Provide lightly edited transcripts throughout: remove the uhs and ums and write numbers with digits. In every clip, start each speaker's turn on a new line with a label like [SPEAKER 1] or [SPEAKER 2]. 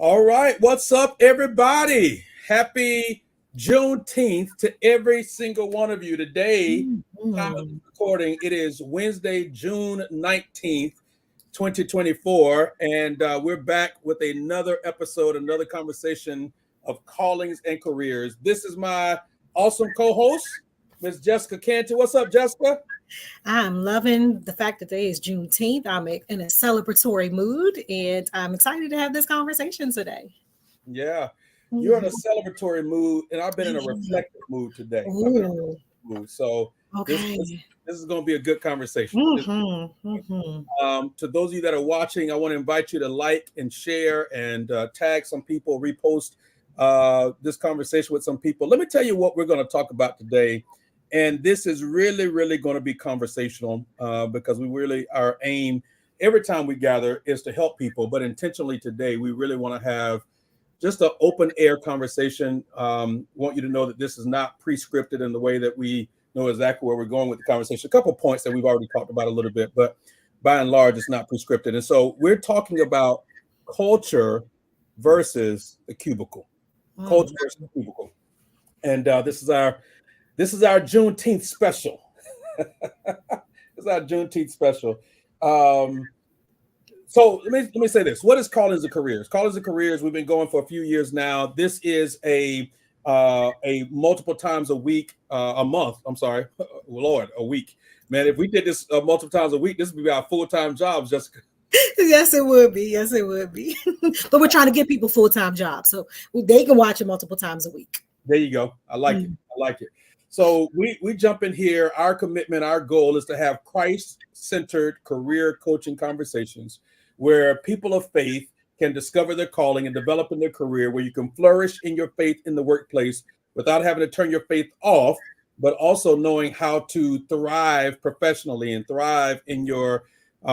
[SPEAKER 1] All right, what's up, everybody? Happy Juneteenth to every single one of you. Today, time of
[SPEAKER 2] Mhm.
[SPEAKER 1] recording, it is Wednesday, June 19th, 2024, and we're back with another episode, another conversation of callings and careers. This is my awesome co-host, Miss Jessica Canty. What's up, Jessica?
[SPEAKER 2] I'm loving the fact that today is Juneteenth. I'm in a celebratory mood and I'm excited to have this conversation today.
[SPEAKER 1] Yeah, you're in a
[SPEAKER 2] Mhm.
[SPEAKER 1] celebratory mood, and I've been in a reflective mood today. I've been in a
[SPEAKER 2] Ooh,
[SPEAKER 1] reflective mood. So this this,
[SPEAKER 2] okay.
[SPEAKER 1] this is going to be a good conversation.
[SPEAKER 2] Mm-hmm.
[SPEAKER 1] To those of you that are watching, I want to invite you to like and share and tag some people, repost this conversation with some people. Let me tell you what we're going to talk about today. And this is really, really going to be conversational because we really, our aim every time we gather is to help people. But intentionally today, we really want to have just an open air conversation. Want you to know that this is not pre-scripted in the way that we know exactly where we're going with the conversation. A couple of points that we've already talked about a little bit, but by and large, it's not pre-scripted. And so we're talking about culture versus the cubicle. Culture
[SPEAKER 2] Mm.
[SPEAKER 1] versus the cubicle. And this is our Juneteenth special. This is our Juneteenth special. Um, So let me say this. What is Callings and Careers? Callings and Careers, we've been going for a few years now. This is a multiple times a week, a month. I'm sorry, Lord, a week. Man, if we did this multiple times a week, this would be our full-time jobs, Jessica.
[SPEAKER 2] Yes, it would be. Yes, it would be. But we're trying to give people full-time jobs so they can watch it multiple times a week.
[SPEAKER 1] There you go. I like it.
[SPEAKER 2] Mm.
[SPEAKER 1] I like it. So we jump in here. Our commitment, our goal is to have Christ-centered career coaching conversations where people of faith can discover their calling and develop in their career, where you can flourish in your faith in the workplace without having to turn your faith off, but also knowing how to thrive professionally and thrive in your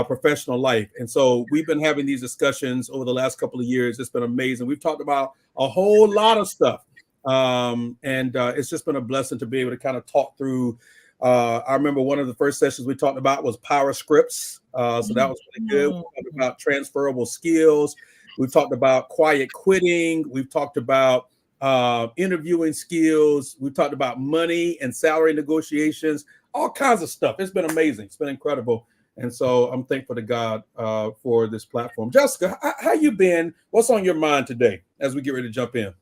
[SPEAKER 1] professional life. And so we've been having these discussions over the last couple of years. It's been amazing. We've talked about a whole lot of stuff. And it's just been a blessing to be able to kind of talk through. I remember one of the first sessions we talked about was power scripts. So that was really good. We talked about transferable skills. We've talked about quiet quitting. We've talked about interviewing skills. We've talked about money and salary negotiations, all kinds of stuff. It's been amazing. It's been incredible. And so I'm thankful to God for this platform. Jessica, how you been? What's on your mind today as we get ready to jump in?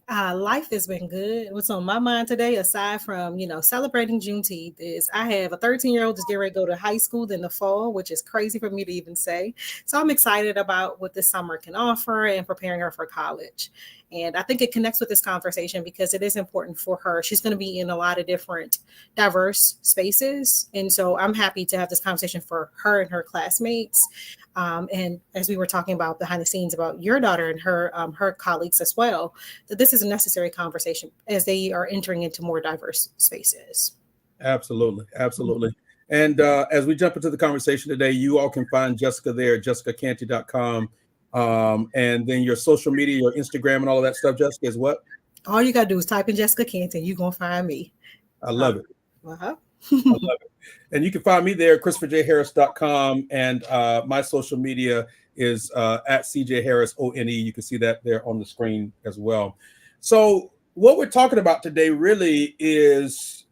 [SPEAKER 2] Life has been good. What's on my mind today, aside from celebrating Juneteenth, is I have a 13-year-old that's getting ready to go to high school in the fall, which is crazy for me to even say. So I'm excited about what this summer can offer and preparing her for college. And I think it connects with this conversation because it is important for her. She's going to be in a lot of different diverse spaces, and so I'm happy to have this conversation for her and her classmates. And as we were talking about behind the scenes about your daughter and her colleagues as well, that this is a necessary conversation as they are entering into more diverse spaces.
[SPEAKER 1] Absolutely. Absolutely. And as we jump into the conversation today, you all can find Jessica there, jessicacanty.com. And then your social media, your Instagram and all of that stuff, Jessica, is what?
[SPEAKER 2] All you got to do is type in Jessica Canty, you're going to find me.
[SPEAKER 1] I
[SPEAKER 2] Uh,
[SPEAKER 1] love it.
[SPEAKER 2] uh-huh.
[SPEAKER 1] I love it. And you can find me there, ChristopherJHarris.com. And my social media is at CJ Harris ONE. You can see that there on the screen as well. So what we're talking about today really is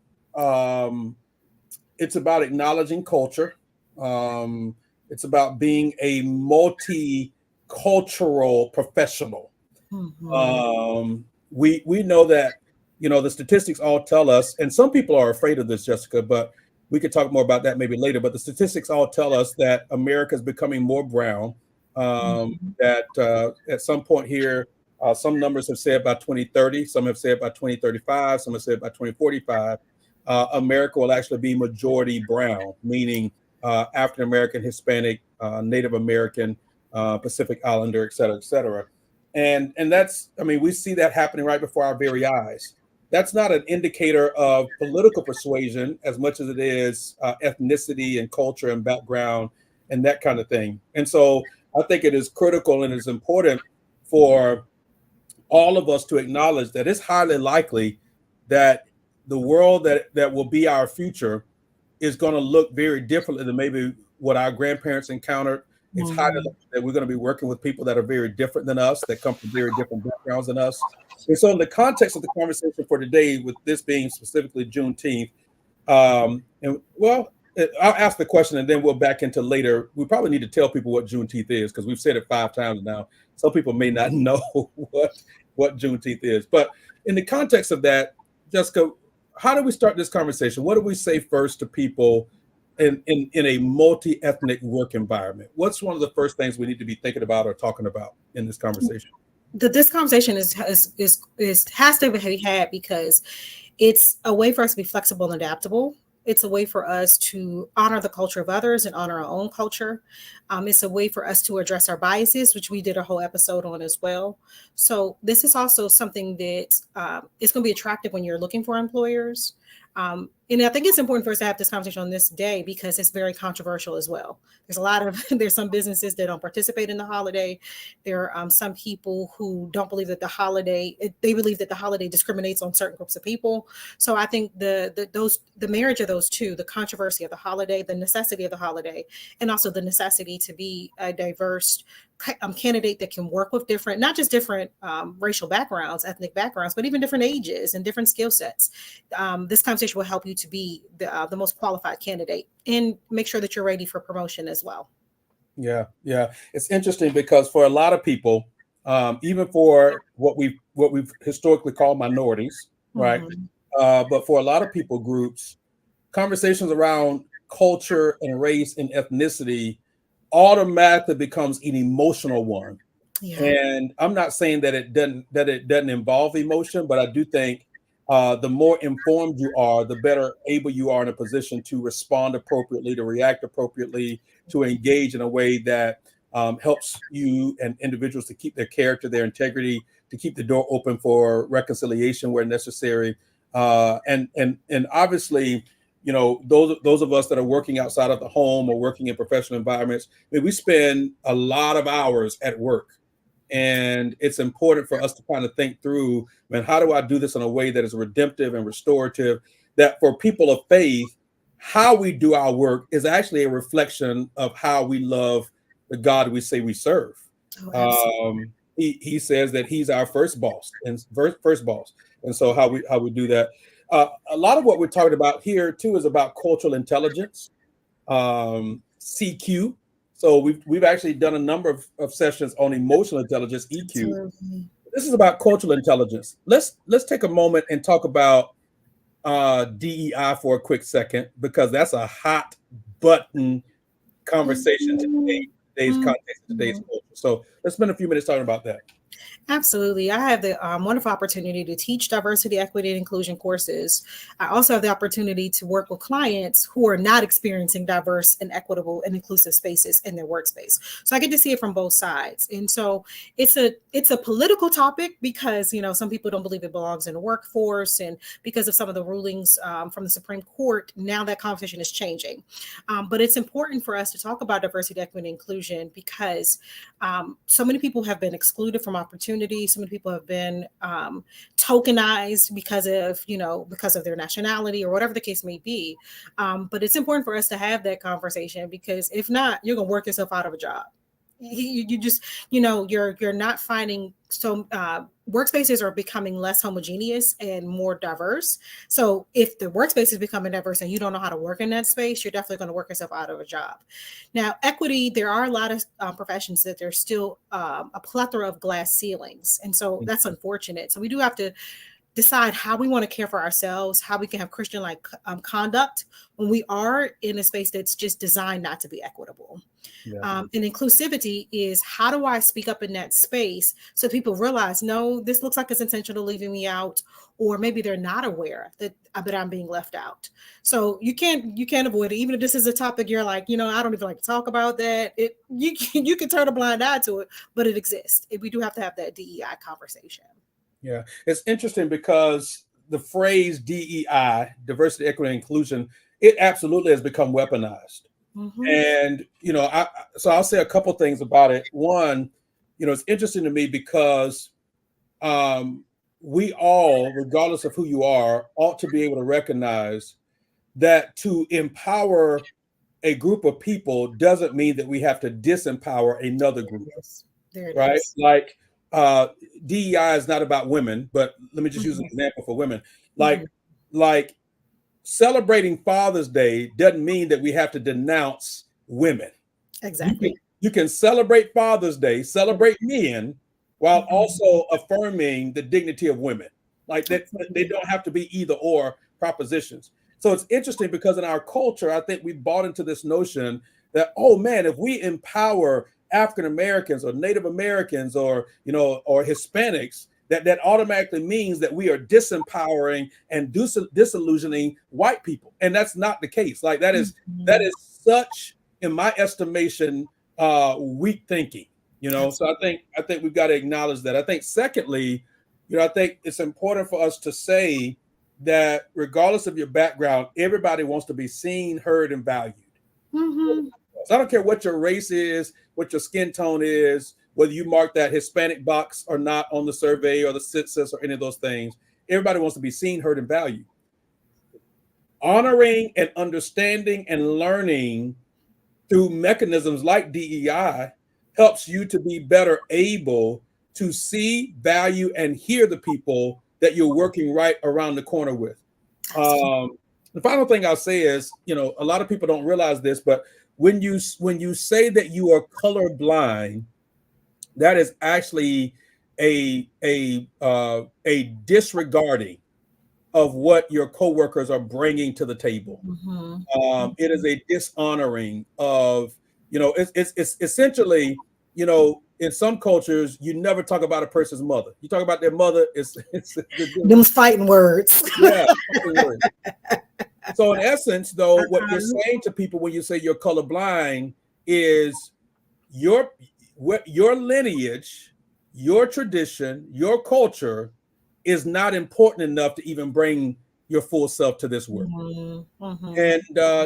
[SPEAKER 1] it's about acknowledging culture. It's about being a multicultural professional.
[SPEAKER 2] Mhm.
[SPEAKER 1] We know that the statistics all tell us, and some people are afraid of this, Jessica, but we could talk more about that maybe later. But the statistics all tell us that America is becoming more brown.
[SPEAKER 2] Mhm.
[SPEAKER 1] That at some point here, some numbers have said by 2030, some have said by 2035, some have said by 2045, America will actually be majority brown, meaning African American, Hispanic, Native American, Pacific Islander, et cetera, et cetera. And that's, I mean, we see that happening right before our very eyes. That's not an indicator of political persuasion as much as it is ethnicity and culture and background and that kind of thing. And so I think it is critical and it's important for all of us to acknowledge that it's highly likely that the world that will be our future is going to look very differently than maybe what our grandparents encountered, It's highly likely that we're going to be working with people that are very different than us, that come from very different backgrounds than us. And so in the context of the conversation for today, with this being specifically Juneteenth, and well, I'll ask the question and then we'll back into later. We probably need to tell people what Juneteenth is because we've said it 5 times now. Some people may not know what Juneteenth is. But in the context of that, Jessica, how do we start this conversation? What do we say first to people in a multi-ethnic work environment? What's one of the first things we need to be thinking about or talking about in this conversation?
[SPEAKER 2] This conversation has to be had because it's a way for us to be flexible and adaptable. It's a way for us to honor the culture of others and honor our own culture. It's a way for us to address our biases, which we did a whole episode on as well. So this is also something that is going to be attractive when you're looking for employers. And I think it's important for us to have this conversation on this day because it's very controversial as well. There's some businesses that don't participate in the holiday. There are some people who don't believe that they believe that the holiday discriminates on certain groups of people. So I think the marriage of those two, the controversy of the holiday, the necessity of the holiday, and also the necessity to be a diverse candidate that can work with not just different racial backgrounds, ethnic backgrounds, but even different ages and different skill sets. This conversation will help you to be the most qualified candidate and make sure that you're ready for promotion as well.
[SPEAKER 1] Yeah. It's interesting because for a lot of people, even for what we've historically called minorities, right? But for a lot of people groups, conversations around culture and race and ethnicity automatically becomes an emotional one. Yeah. And I'm not saying that it doesn't involve emotion, but I do think the more informed you are, the better able you are in a position to respond appropriately, to react appropriately, to engage in a way that helps you and individuals to keep their character, their integrity, to keep the door open for reconciliation where necessary. And obviously, you know, those of us that are working outside of the home or working in professional environments, I mean, we spend a lot of hours at work. And it's important for us to kind of think through, man, how do I do this in a way that is redemptive and restorative, that for people of faith, how we do our work is actually a reflection of how we love the God we say we serve. He says that he's our first boss. And so how we do that. A lot of what we're talking about here too is about cultural intelligence, CQ. So we've actually done a number of sessions on emotional intelligence, EQ. Absolutely. This is about cultural intelligence. Let's take a moment and talk about DEI for a quick second, because that's a hot button conversation today's context, today's culture. So let's spend a few minutes talking about that.
[SPEAKER 2] Absolutely. I have the wonderful opportunity to teach diversity, equity, and inclusion courses. I also have the opportunity to work with clients who are not experiencing diverse and equitable and inclusive spaces in their workspace. So I get to see it from both sides. And so it's a political topic because, you know, some people don't believe it belongs in the workforce. And because of some of the rulings from the Supreme Court, now that conversation is changing. But it's important for us to talk about diversity, equity, and inclusion because so many people have been excluded from opportunity. So many people have been tokenized because of their nationality or whatever the case may be. But it's important for us to have that conversation because if not, you're going to work yourself out of a job. You just, you're not finding. So workspaces are becoming less homogeneous and more diverse. So if the workspace is becoming diverse and you don't know how to work in that space, you're definitely going to work yourself out of a job. Now, equity, there are a lot of professions that there's still a plethora of glass ceilings. And so that's unfortunate. So we do have to decide how we want to care for ourselves, how we can have Christian-like conduct when we are in a space that's just designed not to be equitable. Yeah. And inclusivity is, how do I speak up in that space so people realize, no, this looks like it's intentional leaving me out, or maybe they're not aware that I'm being left out. So you can't avoid it. Even if this is a topic you're like, I don't even like to talk about that. You can turn a blind eye to it, but it exists. We do have to have that DEI conversation.
[SPEAKER 1] Yeah, it's interesting because the phrase DEI, diversity, equity, and inclusion, it absolutely has become weaponized. Mm-hmm. And, so I'll say a couple things about it. One, it's interesting to me because we all, regardless of who you are, ought to be able to recognize that to empower a group of people doesn't mean that we have to disempower another group,
[SPEAKER 2] there it
[SPEAKER 1] right?
[SPEAKER 2] is.
[SPEAKER 1] Like DEI is not about women, but let me just use an example for women. Like celebrating Father's Day doesn't mean that we have to denounce women.
[SPEAKER 2] Exactly.
[SPEAKER 1] You can celebrate Father's Day, celebrate men, while also affirming the dignity of women. Like that, they don't have to be either or propositions. So it's interesting because in our culture, I think we bought into this notion that, oh man, if we empower African Americans or Native Americans or or Hispanics, that automatically means that we are disempowering and disillusioning white people. And that's not the case. Like that is such, in my estimation, weak thinking. So I think we've got to acknowledge that. I think secondly, I think it's important for us to say that regardless of your background, everybody wants to be seen, heard, and valued. So I don't care what your race is, what your skin tone is, whether you mark that Hispanic box or not on the survey or the census or any of those things. Everybody wants to be seen, heard, and valued. Honoring and understanding and learning through mechanisms like DEI helps you to be better able to see, value, and hear the people that you're working right around the corner with. The final thing I'll say is, a lot of people don't realize this, but when you say that you are colorblind, that is actually a disregarding of what your coworkers are bringing to the table. It is a dishonoring of, it's essentially, in some cultures, you never talk about a person's mother. You talk about their mother. It's
[SPEAKER 2] them fighting words.
[SPEAKER 1] Yeah. So in essence, though, what you're saying to people when you say you're colorblind is your lineage, your tradition, your culture is not important enough to even bring your full self to this work. And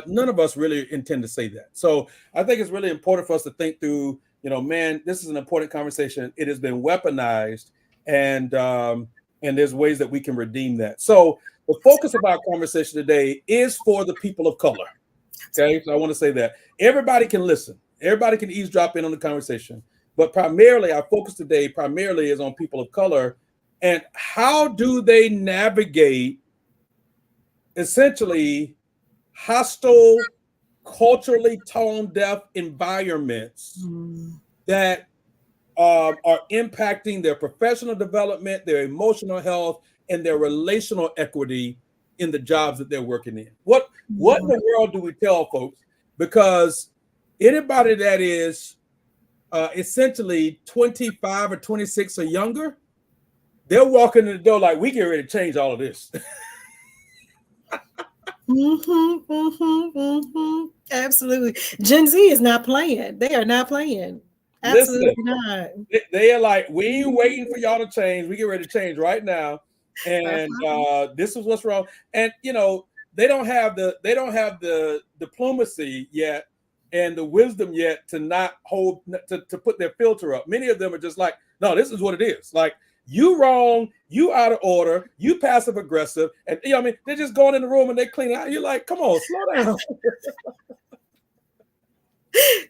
[SPEAKER 1] none of us really intend to say that. So I think it's really important for us to think through, man, this is an important conversation. It has been weaponized, and there's ways that we can redeem that. So the focus of our conversation today is for the people of color. Okay, so I want to say that everybody can listen. Everybody can eavesdrop in on the conversation. But primarily, our focus today is on people of color and how do they navigate essentially hostile, culturally tone-deaf environments that are impacting their professional development, their emotional health, and their relational equity in the jobs that they're working in. What in the world do we tell folks? Because anybody that is essentially 25 or 26 or younger, they're walking in the door like, we get ready to change all of this.
[SPEAKER 2] Absolutely. Gen Z is not playing. They are not playing. Absolutely not.
[SPEAKER 1] They are like, we ain't waiting for y'all to change. We get ready to change right now. And this is what's wrong. And they don't have the diplomacy yet and the wisdom yet to not hold to put their filter up. Many of them are just like, no, this is what it is. Like, you wrong, you out of order, you passive aggressive, and they're just going in the room and they clean out. You're like, come on, slow down.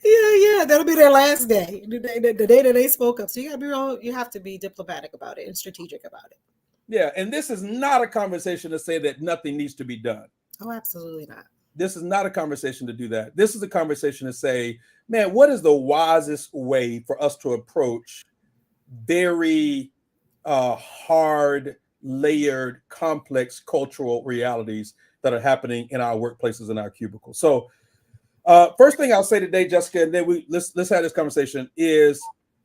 [SPEAKER 2] Yeah, that'll be their last day, the day that they spoke up. So you have to be diplomatic about it and strategic about it.
[SPEAKER 1] Yeah, and this is not a conversation to say that nothing needs to be done.
[SPEAKER 2] Oh, absolutely not.
[SPEAKER 1] This is not a conversation to do that. This is a conversation to say, man, what is the wisest way for us to approach very hard, layered, complex cultural realities that are happening in our workplaces and our cubicles? So first thing I'll say today, Jessica, and then let's have this conversation, is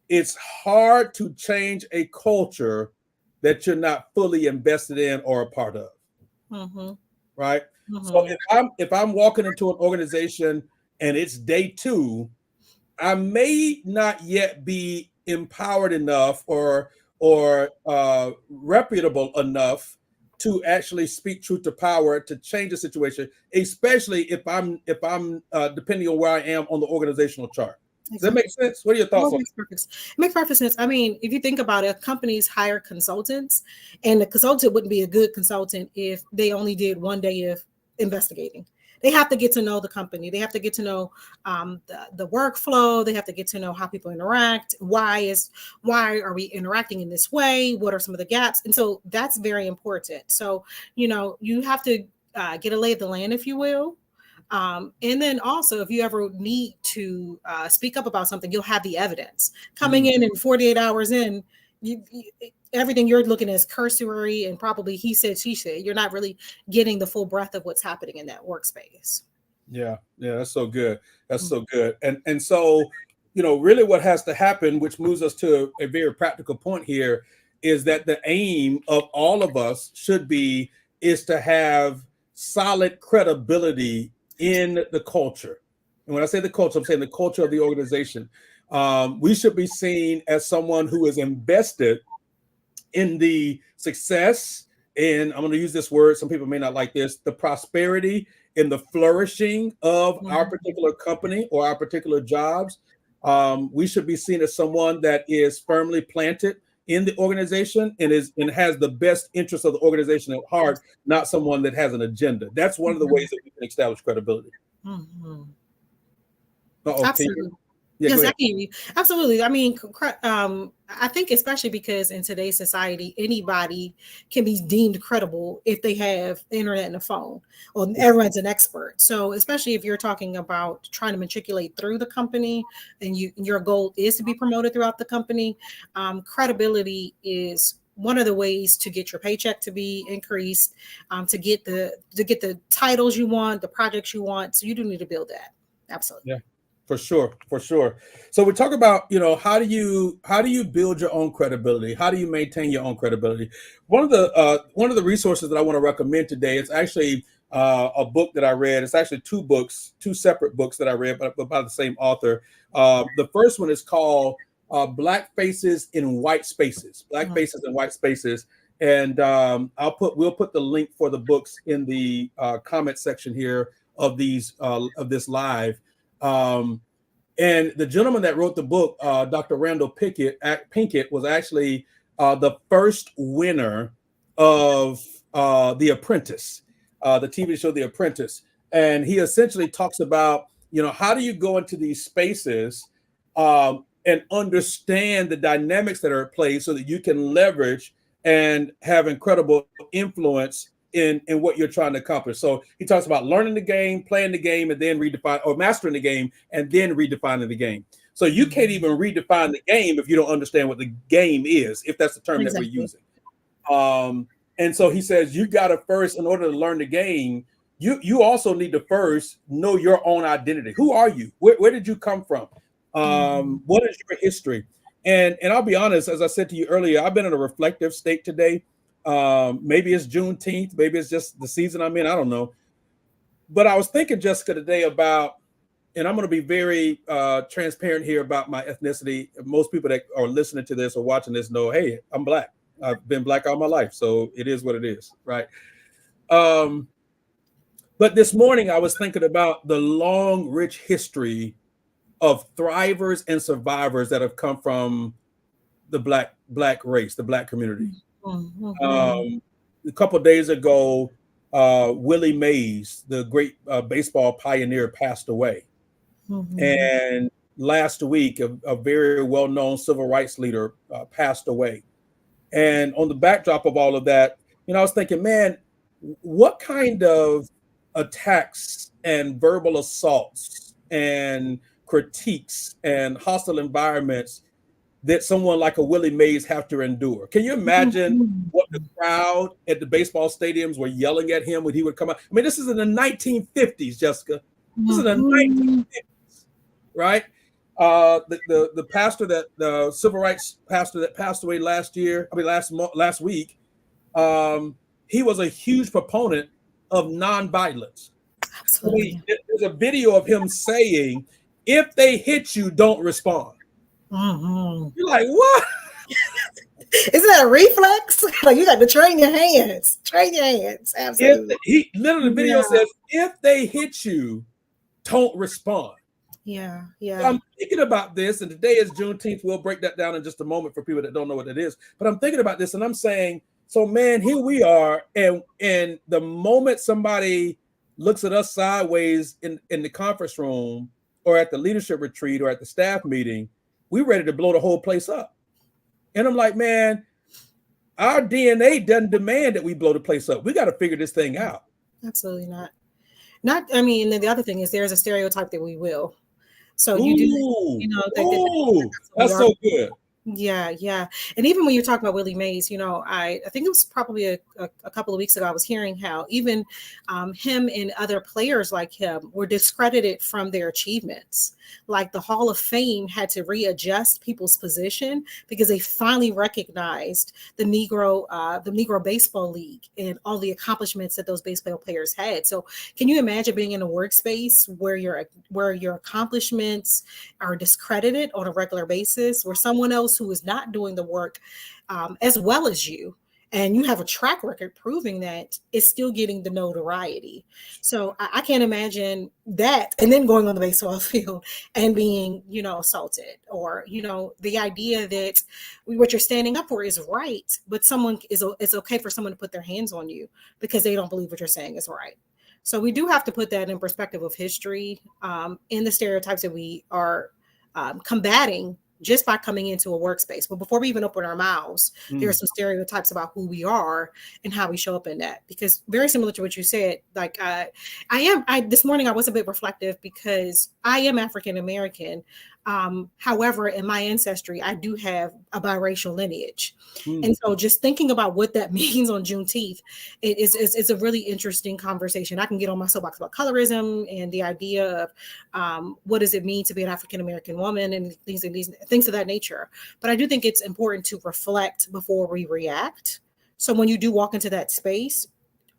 [SPEAKER 1] it's hard to change a culture that you're not fully invested in or a part of. Right? So if I'm walking into an organization and it's day 2, I may not yet be empowered enough or reputable enough to actually speak truth to power to change the situation, especially if I'm depending on where I am on the organizational chart. Does that make sense? What are your thoughts on
[SPEAKER 2] it? It makes perfect sense. I mean, if you think about it, companies hire consultants, and the consultant wouldn't be a good consultant if they only did one day of investigating. They have to get to know the company. They have to get to know the workflow. They have to get to know how people interact. Why are we interacting in this way? What are some of the gaps? And so that's very important. So, you have to get a lay of the land, if you will. And then also, if you ever need to speak up about something, you'll have the evidence coming in, and 48 hours in, everything you're looking at is cursory and probably he said, she said. You're not really getting the full breadth of what's happening in that workspace.
[SPEAKER 1] Yeah, that's so good. That's so good. And so, really what has to happen, which moves us to a very practical point here, is that the aim of all of us is to have solid credibility in the culture. And when I say the culture, I'm saying the culture of the organization. We should be seen as someone who is invested in the success, and I'm going to use this word, some people may not like this, the prosperity and the flourishing of our particular company or our particular jobs. We should be seen as someone that is firmly planted in the organization and has the best interest of the organization at heart, not someone that has an agenda. That's one of the ways that we can establish credibility.
[SPEAKER 2] Absolutely.
[SPEAKER 1] Yeah,
[SPEAKER 2] yes, I hear you. Absolutely. I mean, I think especially because in today's society, anybody can be deemed credible if they have the internet and a phone, or everyone's an expert. So especially if you're talking about trying to matriculate through the company and your goal is to be promoted throughout the company, credibility is one of the ways to get your paycheck to be increased, to get the titles you want, the projects you want. So you do need to build that. Absolutely.
[SPEAKER 1] Yeah. For sure. So we talk about, how do you build your own credibility? How do you maintain your own credibility? One of the resources that I want to recommend today is actually a book that I read. It's actually two separate books that I read, but by the same author. The first one is called Black Faces in White Spaces. Black Faces in White Spaces. And we'll put the link for the books in the comment section here of this live. And the gentleman that wrote the book, Dr. Randall Pinkett, was actually the first winner of The Apprentice, the TV show The Apprentice. And he essentially talks about, how do you go into these spaces and understand the dynamics that are at play so that you can leverage and have incredible influence in what you're trying to accomplish. So he talks about learning the game, playing the game, and then mastering the game, and then redefining the game. So you can't even redefine the game if you don't understand what the game is, if that's the term that we're using. And so he says, you got to first, in order to learn the game, you also need to first know your own identity. Who are you? Where did you come from? What is your history? And I'll be honest, as I said to you earlier, I've been in a reflective state today. Maybe it's Juneteenth, maybe it's just the season I'm in, I don't know. But I was thinking, Jessica, today about, and I'm going to be very transparent here about my ethnicity. Most people that are listening to this or watching this know, hey, I'm Black. I've been Black all my life, so it is what it is, right? But this morning I was thinking about the long, rich history of thrivers and survivors that have come from the Black race, the Black community. A couple of days ago, Willie Mays, the great baseball pioneer, passed away. And last week, a very well-known civil rights leader passed away. And on the backdrop of all of that, I was thinking, man, what kind of attacks and verbal assaults and critiques and hostile environments that someone like a Willie Mays have to endure? Can you imagine what the crowd at the baseball stadiums were yelling at him when he would come out? I mean, this is in the 1950s, Jessica. This is in the 1950s, right? The pastor the civil rights pastor that passed away last week, he was a huge proponent of nonviolence.
[SPEAKER 2] Absolutely.
[SPEAKER 1] There's a video of him saying, if they hit you, don't respond. You're like, what?
[SPEAKER 2] Isn't that a reflex? Like, you got to train your hands. Absolutely.
[SPEAKER 1] The video says, if they hit you, don't respond.
[SPEAKER 2] Yeah.
[SPEAKER 1] So I'm thinking about this, and today is Juneteenth. We'll break that down in just a moment for people that don't know what it is. But I'm thinking about this, and I'm saying, so man, here we are, and the moment somebody looks at us sideways in the conference room or at the leadership retreat or at the staff meeting, we ready to blow the whole place up. And I'm like, man, our DNA doesn't demand that we blow the place up. We got to figure this thing out.
[SPEAKER 2] Absolutely not. I mean, and the other thing is there's a stereotype that we will. So you do,
[SPEAKER 1] Ooh,
[SPEAKER 2] that
[SPEAKER 1] that's so good.
[SPEAKER 2] Yeah. And even when you're talking about Willie Mays, I think it was probably a couple of weeks ago, I was hearing how even him and other players like him were discredited from their achievements. Like the Hall of Fame had to readjust people's position because they finally recognized the Negro Baseball League and all the accomplishments that those baseball players had. So can you imagine being in a workspace where your accomplishments are discredited on a regular basis, where someone else who is not doing the work as well as you, and you have a track record proving that, is still getting the notoriety? So I can't imagine that, and then going on the baseball field and being, assaulted, or, the idea that what you're standing up for is right, but it's okay for someone to put their hands on you because they don't believe what you're saying is right. So we do have to put that in perspective of history, in the stereotypes that we are combating just by coming into a workspace. But before we even open our mouths, there are some stereotypes about who we are and how we show up in that. Because very similar to what you said, like this morning I was a bit reflective because I am African American. However, in my ancestry, I do have a biracial lineage. And so just thinking about what that means on Juneteenth, it's a really interesting conversation. I can get on my soapbox about colorism and the idea of what does it mean to be an African American woman and things of that nature. But I do think it's important to reflect before we react. So when you do walk into that space,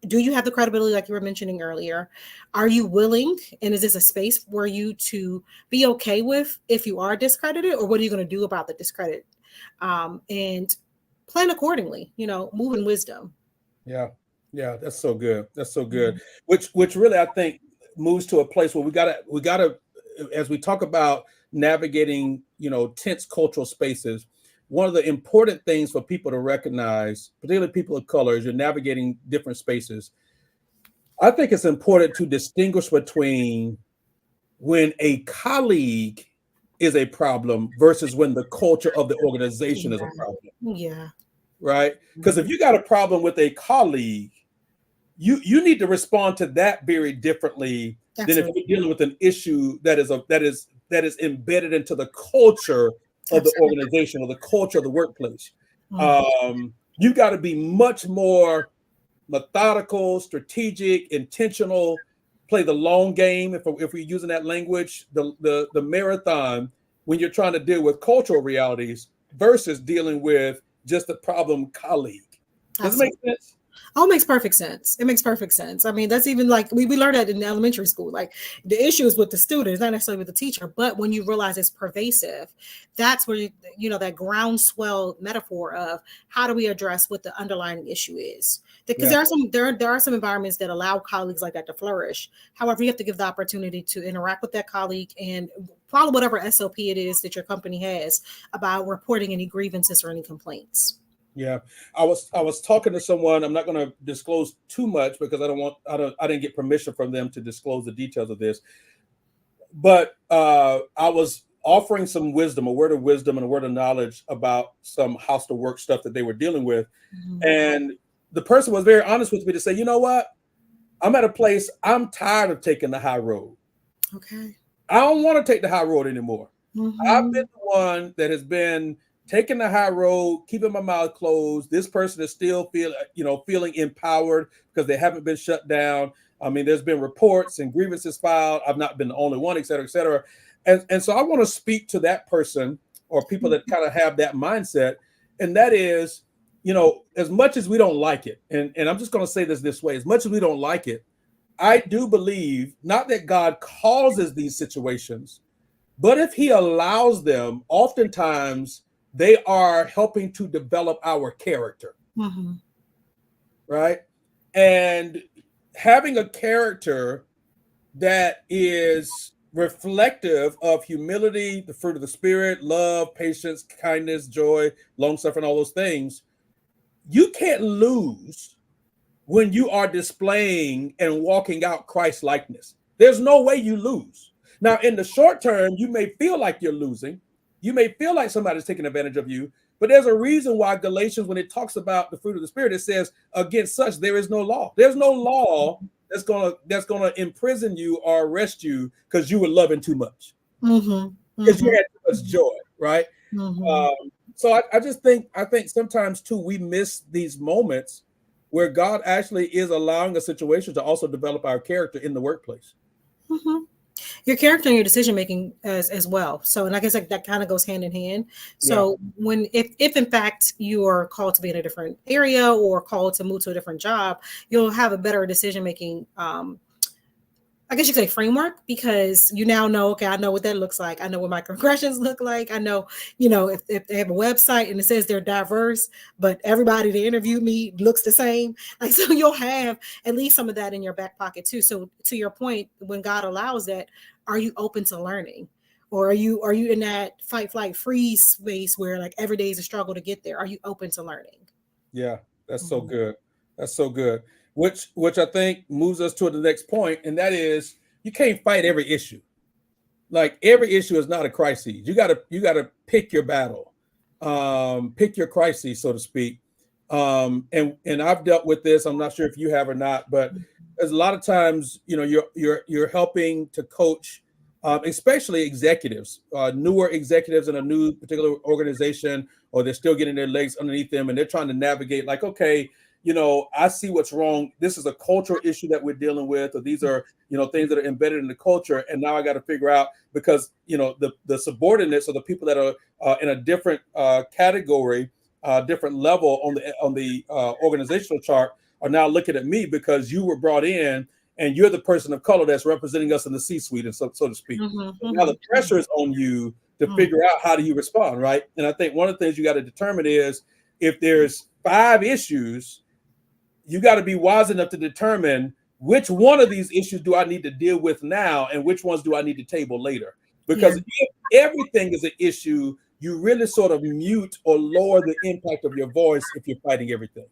[SPEAKER 2] do you have the credibility like you were mentioning earlier? Are you willing, and is this a space for you to be okay with if you are discredited, or what are you going to do about the discredit? And plan accordingly, move in wisdom.
[SPEAKER 1] Yeah, that's so good. That's so good. Which really I think moves to a place where we gotta, as we talk about navigating, tense cultural spaces, one of the important things for people to recognize, particularly people of color, as you're navigating different spaces, I think it's important to distinguish between when a colleague is a problem versus when the culture of the organization is a problem.
[SPEAKER 2] Yeah.
[SPEAKER 1] Right? Because if you got a problem with a colleague, you need to respond to that very differently than if you're dealing with an issue that is embedded into the culture of the organization or the culture of the workplace. You've got to be much more methodical, strategic, intentional, play the long game. If we're using that language, the marathon, when you're trying to deal with cultural realities versus dealing with just a problem colleague. Does it make sense?
[SPEAKER 2] Oh, it makes perfect sense. It makes perfect sense. I mean, that's even like we learned that in elementary school. Like the issue is with the students, not necessarily with the teacher. But when you realize it's pervasive, that's where that groundswell metaphor of how do we address what the underlying issue is. Because there are some environments that allow colleagues like that to flourish. However, you have to give the opportunity to interact with that colleague and follow whatever SOP it is that your company has about reporting any grievances or any complaints.
[SPEAKER 1] Yeah, I was talking to someone. I'm not going to disclose too much because I didn't get permission from them to disclose the details of this. But I was offering some wisdom, a word of wisdom and a word of knowledge about some hostile work stuff that they were dealing with. And the person was very honest with me to say, you know what? I'm at a place, I'm tired of taking the high road.
[SPEAKER 2] Okay.
[SPEAKER 1] I don't want to take the high road anymore. I've been the one that has been taking the high road, keeping my mouth closed. This person is still feeling empowered because they haven't been shut down. I mean, there's been reports and grievances filed. I've not been the only one, et cetera, et cetera. And so I want to speak to that person or people that kind of have that mindset. And that is, as much as we don't like it, and I'm just going to say this way, as much as we don't like it, I do believe not that God causes these situations, but if he allows them, oftentimes they are helping to develop our character, right? And having a character that is reflective of humility, the fruit of the spirit, love, patience, kindness, joy, long suffering, all those things, you can't lose when you are displaying and walking out Christ likeness. There's no way you lose. Now, in the short term, you may feel like you're losing. You may feel like somebody's taking advantage of you, but there's a reason why Galatians, when it talks about the fruit of the Spirit, it says, against such there is no law. There's no law that's gonna imprison you or arrest you because you were loving too much, because you had too much joy, right? So I just think sometimes too we miss these moments where God actually is allowing a situation to also develop our character in the workplace.
[SPEAKER 2] Your character and your decision making as well. So, and I guess that kind of goes hand in hand. So, if in fact you are called to be in a different area or called to move to a different job, you'll have a better decision making. I guess you could say framework, because you now know, okay, I know what that looks like. I know what microaggressions look like. I know, if they have a website and it says they're diverse, but everybody that interviewed me looks the same. Like, so you'll have at least some of that in your back pocket too. So to your point, when God allows that, are you open to learning? Or are you in that fight, flight, freeze space where like every day is a struggle to get there? Are you open to learning?
[SPEAKER 1] Yeah, that's so good. That's so good. Which I think moves us to the next point, and that is you can't fight every issue. Like, every issue is not a crisis. You gotta pick your battle, pick your crises, so to speak. And I've dealt with this. I'm not sure if you have or not, but there's a lot of times, you're helping to coach, especially executives, newer executives in a new particular organization, or they're still getting their legs underneath them, and they're trying to navigate like, okay, I see what's wrong. This is a cultural issue that we're dealing with, or these are, things that are embedded in the culture. And now I got to figure out, because, the subordinates, or the people that are in a different category, different level on the organizational chart, are now looking at me because you were brought in and you're the person of color that's representing us in the C-suite, and so to speak. So now the pressure is on you to figure out how do you respond, right? And I think one of the things you got to determine is, if there's 5 issues, you got to be wise enough to determine which one of these issues do I need to deal with now, and which ones do I need to table later. Because if everything is an issue, you really sort of mute or lower the impact of your voice if you're fighting everything.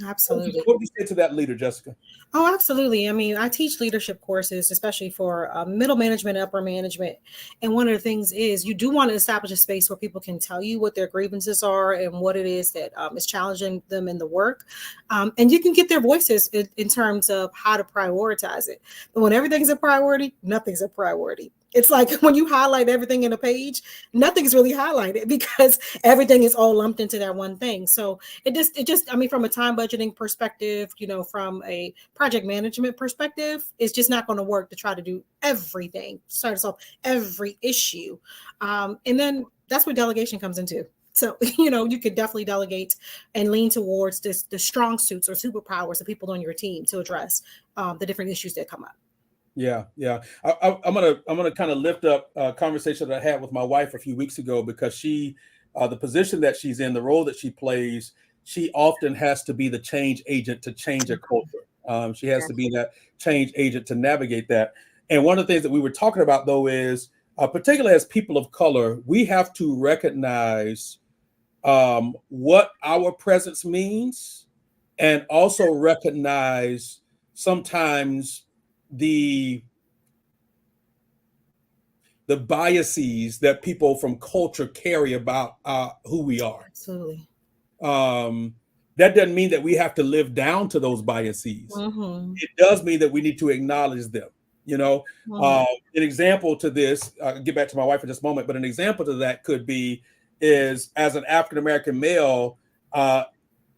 [SPEAKER 2] Absolutely.
[SPEAKER 1] What would you say to that leader, Jessica?
[SPEAKER 2] Oh, absolutely. I mean, I teach leadership courses, especially for middle management, upper management. And one of the things is you do want to establish a space where people can tell you what their grievances are and what it is that is challenging them in the work. And you can get their voices in terms of how to prioritize it. But when everything's a priority, nothing's a priority. It's like when you highlight everything in a page, nothing's really highlighted because everything is all lumped into that one thing. So it just, I mean, from a time budgeting perspective, from a project management perspective, it's just not going to work to try to do everything, try to solve every issue. And then that's where delegation comes into. So, you could definitely delegate and lean towards the strong suits or superpowers of people on your team to address the different issues that come up.
[SPEAKER 1] Yeah. I'm gonna kind of lift up a conversation that I had with my wife a few weeks ago, because she, the position that she's in, the role that she plays, she often has to be the change agent to change a culture. She has to be that change agent to navigate that. And one of the things that we were talking about, though, is particularly as people of color, we have to recognize what our presence means, and also recognize sometimes the biases that people from culture carry about who we are.
[SPEAKER 2] Absolutely.
[SPEAKER 1] That doesn't mean that we have to live down to those biases. It does mean that we need to acknowledge them. An example to this, I'll get back to my wife in just a moment, but an example to that could be is, as an African-American male, it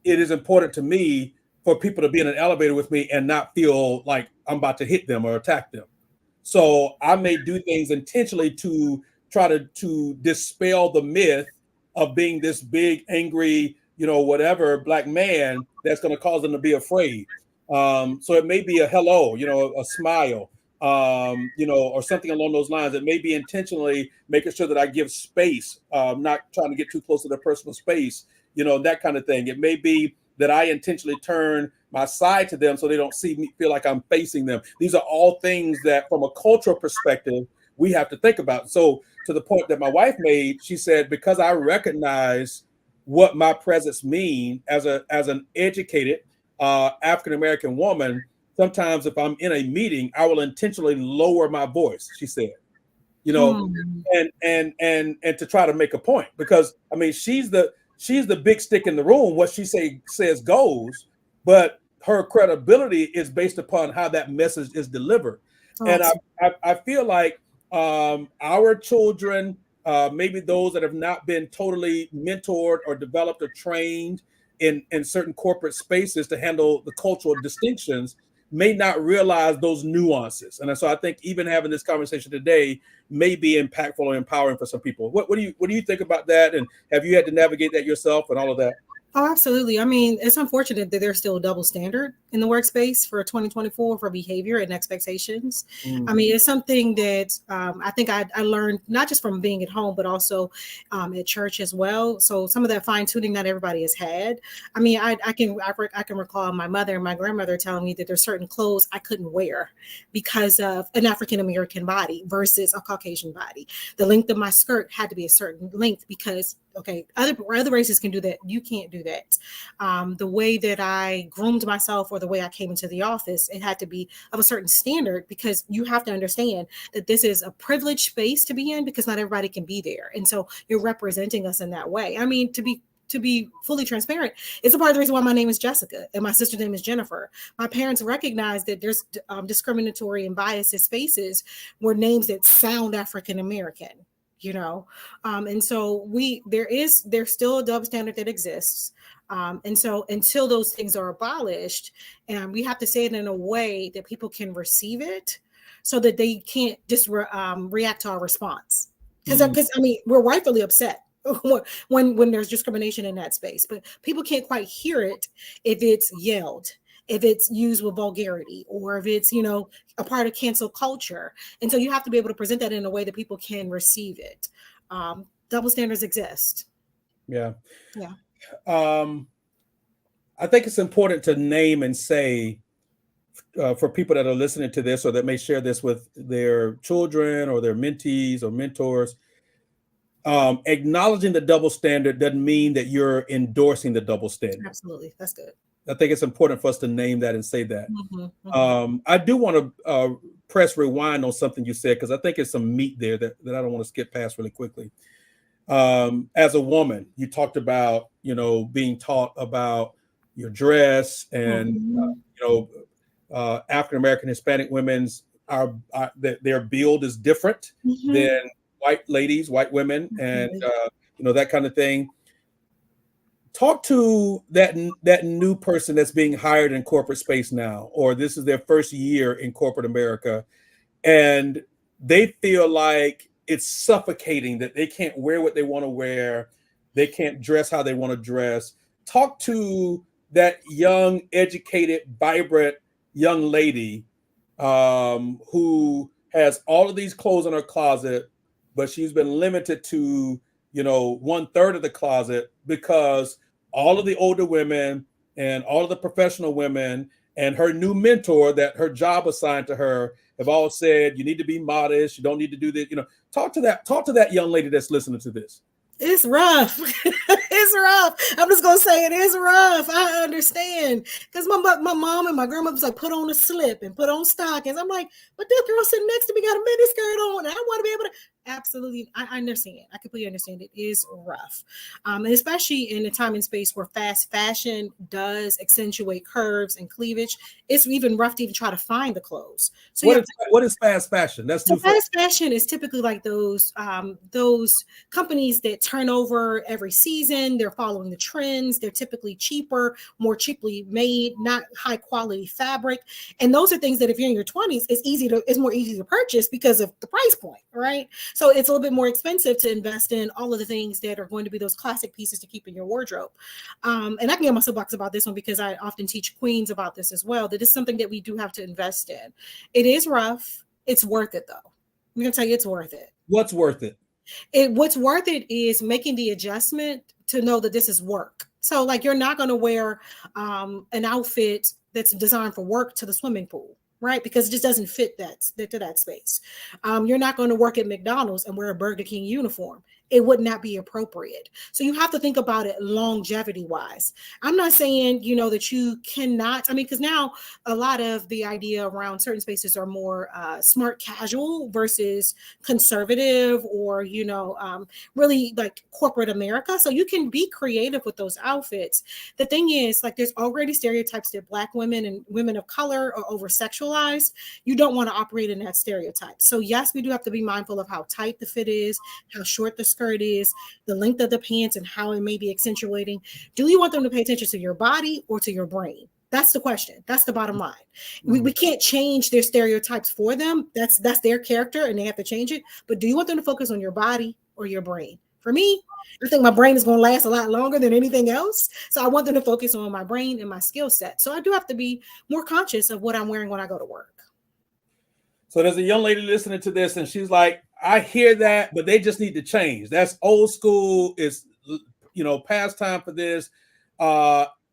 [SPEAKER 1] is important to me for people to be in an elevator with me and not feel like I'm about to hit them or attack them. So I may do things intentionally to try to dispel the myth of being this big, angry, whatever Black man that's going to cause them to be afraid. So it may be a hello, a smile, or something along those lines. It may be intentionally making sure that I give space, not trying to get too close to their personal space, that kind of thing. It may be that I intentionally turn my side to them so they don't see me, feel like I'm facing them. These are all things that, from a cultural perspective, we have to think about. So to the point that my wife made, she said, because I recognize what my presence means as an educated, African-American woman, sometimes if I'm in a meeting, I will intentionally lower my voice, she said, you know,
[SPEAKER 2] Mm.
[SPEAKER 1] and to try to make a point, because I mean she's the big stick in the room. What she says goes, but her credibility is based upon how that message is delivered.
[SPEAKER 2] Oh,
[SPEAKER 1] And
[SPEAKER 2] absolutely.
[SPEAKER 1] I feel like our children, maybe those that have not been totally mentored or developed or trained in certain corporate spaces to handle the cultural distinctions, may not realize those nuances. And so I think even having this conversation today may be impactful or empowering for some people. What do you think about that? And have you had to navigate that yourself and all of that?
[SPEAKER 2] Oh, absolutely. I mean, it's unfortunate that there's still a double standard in the workspace for 2024 for behavior and expectations. I
[SPEAKER 1] Mm.
[SPEAKER 2] mean, it's something that I think I learned not just from being at home, but also at church as well. So some of that fine tuning not everybody has had. I mean, I can recall my mother and my grandmother telling me that there's certain clothes I couldn't wear because of an African American body versus a Caucasian body. The length of my skirt had to be a certain length because okay, other races can do that. You can't do that. The way that I groomed myself or the way I came into the office, it had to be of a certain standard because you have to understand that this is a privileged space to be in because not everybody can be there. And so you're representing us in that way. I mean, to be fully transparent, it's a part of the reason why my name is Jessica and my sister's name is Jennifer. My parents recognize that there's discriminatory and biased spaces where names that sound African American, you know, and so there's still a double standard that exists, and so until those things are abolished, and we have to say it in a way that people can receive it so that they can't just react to our response, because
[SPEAKER 1] Mm.
[SPEAKER 2] I mean we're rightfully upset when there's discrimination in that space, but people can't quite hear it if it's yelled, if it's used with vulgarity, or if it's, you know, a part of cancel culture. And so you have to be able to present that in a way that people can receive it. Double standards exist.
[SPEAKER 1] Yeah.
[SPEAKER 2] Yeah.
[SPEAKER 1] Um, I think it's important to name and say, for people that are listening to this or that may share this with their children or their mentees or mentors, acknowledging the double standard doesn't mean that you're endorsing the double standard.
[SPEAKER 2] Absolutely. That's good.
[SPEAKER 1] I think it's important for us to name that and say that.
[SPEAKER 2] Mm-hmm, mm-hmm.
[SPEAKER 1] I do want to press rewind on something you said, because I think it's some meat there that I don't want to skip past really quickly. As a woman, you talked about, you know, being taught about your dress and,
[SPEAKER 2] Mm-hmm.
[SPEAKER 1] you know, African American, Hispanic women's their build is different
[SPEAKER 2] Mm-hmm.
[SPEAKER 1] than white ladies, white women, and
[SPEAKER 2] Absolutely.
[SPEAKER 1] you know, that kind of thing. Talk to that new person that's being hired in corporate space now, or this is their first year in corporate America, and they feel like it's suffocating, that they can't wear what they want to wear, they can't dress how they want to dress. Talk to that young, educated, vibrant young lady who has all of these clothes in her closet, but she's been limited to, you know, 1/3 of the closet because all of the older women and all of the professional women and her new mentor that her job assigned to her have all said, you need to be modest, you don't need to do this. You know, talk to that young lady that's listening to this.
[SPEAKER 2] It's rough. It's rough. I'm just gonna say it is rough. I understand because my mom and my grandma was like, put on a slip and put on stockings. I'm like, but this girl sitting next to me got a mini skirt on, and I want to be able to. Absolutely, I understand. I completely understand. It is rough, and especially in a time and space where fast fashion does accentuate curves and cleavage. It's even rough to even try to find the clothes. So you have to.
[SPEAKER 1] What is fast fashion? That's
[SPEAKER 2] So
[SPEAKER 1] new for
[SPEAKER 2] fast fashion is typically like those companies that turn over every season. They're following the trends. They're typically cheaper, more cheaply made, not high quality fabric. And those are things that if you're in your 20s, it's more easy to purchase because of the price point, right? So it's a little bit more expensive to invest in all of the things that are going to be those classic pieces to keep in your wardrobe. And I can get my soapbox about this one because I often teach queens about this as well. That is something that we do have to invest in. It is rough. It's worth it though. I'm gonna tell you it's worth it.
[SPEAKER 1] What's worth it?
[SPEAKER 2] What's worth it is making the adjustment to know that this is work. So like you're not gonna wear an outfit that's designed for work to the swimming pool, right? Because it just doesn't fit that to that space. You're not going to work at McDonald's and wear a Burger King uniform. it would not be appropriate. So you have to think about it longevity wise. I'm not saying, that you cannot, because now a lot of the idea around certain spaces are more smart casual versus conservative, or, really like corporate America. So you can be creative with those outfits. The thing is, like, there's already stereotypes that Black women and women of color are over sexualized. You don't want to operate in that stereotype. So yes, we do have to be mindful of how tight the fit is, how short the skirt is, the length of the pants, and how it may be accentuating. Do you want them to pay attention to your body or to your brain? That's the question. That's the bottom line. We can't change their stereotypes for them. That's their character and they have to change it. But do you want them to focus on your body or your brain? For me, I think my brain is going to last a lot longer than anything else. So I want them to focus on my brain and my skill set. So I do have to be more conscious of what I'm wearing when I go to work.
[SPEAKER 1] So there's a young lady listening to this and she's like, I hear that, but they just need to change. That's old school. It's, past time for this.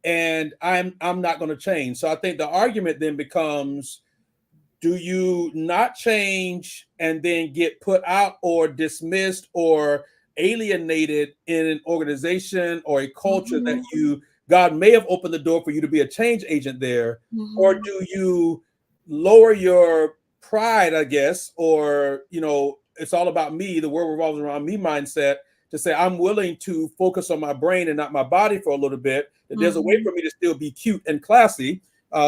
[SPEAKER 1] And I'm not going to change. So I think the argument then becomes, do you not change and then get put out or dismissed or alienated in an organization or a culture that God may have opened the door for you to be a change agent there? Or do you lower your pride, I guess, or, it's all about me, the world revolves around me mindset, to say I'm willing to focus on my brain and not my body for a little bit, that there's a way for me to still be cute and classy,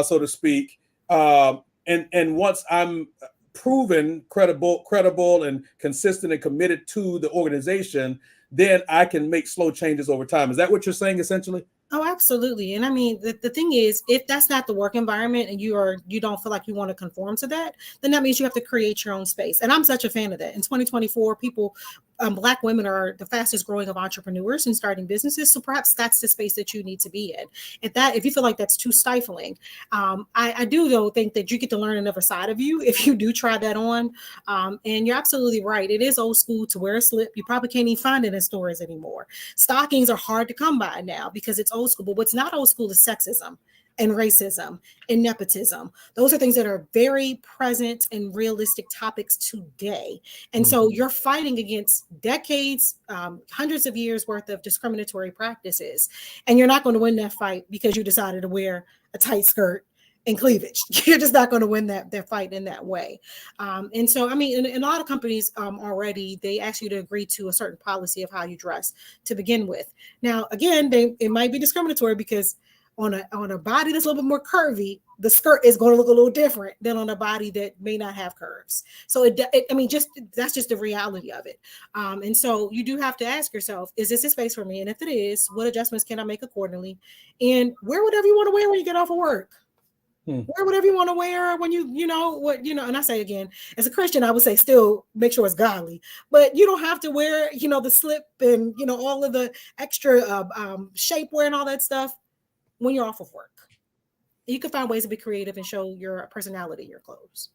[SPEAKER 1] so to speak. And once I'm proven credible and consistent and committed to the organization, then I can make slow changes over time. Is that what you're saying essentially?
[SPEAKER 2] Oh, absolutely. And the thing is, if that's not the work environment and you don't feel like you want to conform to that, then that means you have to create your own space. And I'm such a fan of that. In 2024, Black women are the fastest growing of entrepreneurs and starting businesses. So perhaps that's the space that you need to be in. If you feel like that's too stifling, I do though think that you get to learn another side of you if you do try that on. And you're absolutely right. It is old school to wear a slip. You probably can't even find it in stores anymore. Stockings are hard to come by now because it's old school. But what's not old school is sexism and racism and nepotism. Those are things that are very present and realistic topics today. And so you're fighting against decades, hundreds of years worth of discriminatory practices. And you're not going to win that fight because you decided to wear a tight skirt and cleavage. You're just not going to win that fight in that way. And so, in a lot of companies already, they ask you to agree to a certain policy of how you dress to begin with. Now, again, it might be discriminatory because on a body that's a little bit more curvy, the skirt is going to look a little different than on a body that may not have curves. So that's just the reality of it. And so you do have to ask yourself, is this a space for me? And if it is, what adjustments can I make accordingly? And wear whatever you want to wear when you get off of work. Wear whatever you want to wear when and I say again, as a Christian, I would say still make sure it's godly, but you don't have to wear, the slip and, all of the extra shapewear and all that stuff when you're off of work. You can find ways to be creative and show your personality in your clothes.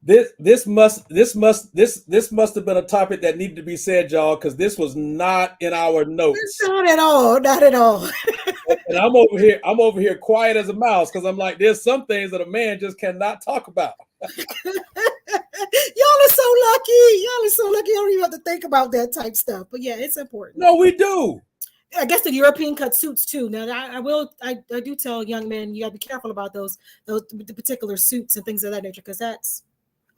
[SPEAKER 1] This must have been a topic that needed to be said, y'all, because this was not in our notes.
[SPEAKER 2] Not at all.
[SPEAKER 1] And I'm over here quiet as a mouse because I'm like, there's some things that a man just cannot talk about.
[SPEAKER 2] Y'all are so lucky. You don't even have to think about that type stuff. But yeah, it's important.
[SPEAKER 1] No, we do.
[SPEAKER 2] I guess the European cut suits too. Now I do tell young men, you gotta be careful about those the particular suits and things of that nature, because that's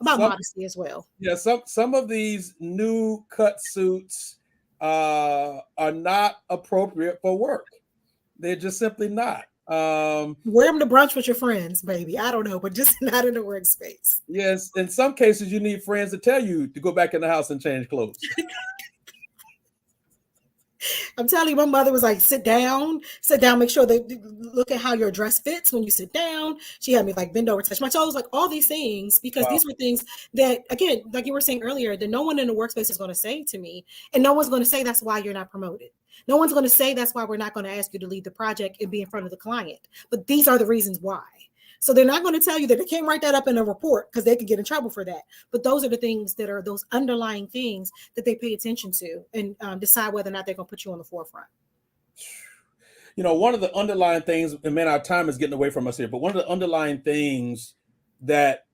[SPEAKER 2] about modesty as well.
[SPEAKER 1] Yeah, some of these new cut suits are not appropriate for work. They're just simply not.
[SPEAKER 2] Wear them to brunch with your friends, maybe. I don't know, but just not in the workspace.
[SPEAKER 1] Yes, in some cases, you need friends to tell you to go back in the house and change clothes.
[SPEAKER 2] I'm telling you, my mother was like, sit down, make sure they look at how your dress fits when you sit down. She had me like bend over, touch my toes, like all these things, because these were things that, again, like you were saying earlier, that no one in the workspace is going to say to me, and no one's going to say that's why you're not promoted. No one's going to say that's why we're not going to ask you to lead the project and be in front of the client. But these are the reasons why. So they're not going to tell you that they can't write that up in a report because they could get in trouble for that. But those are the things that are those underlying things that they pay attention to and decide whether or not they're going to put you on the forefront.
[SPEAKER 1] One of the underlying things, and man, our time is getting away from us here, but one of the underlying things that,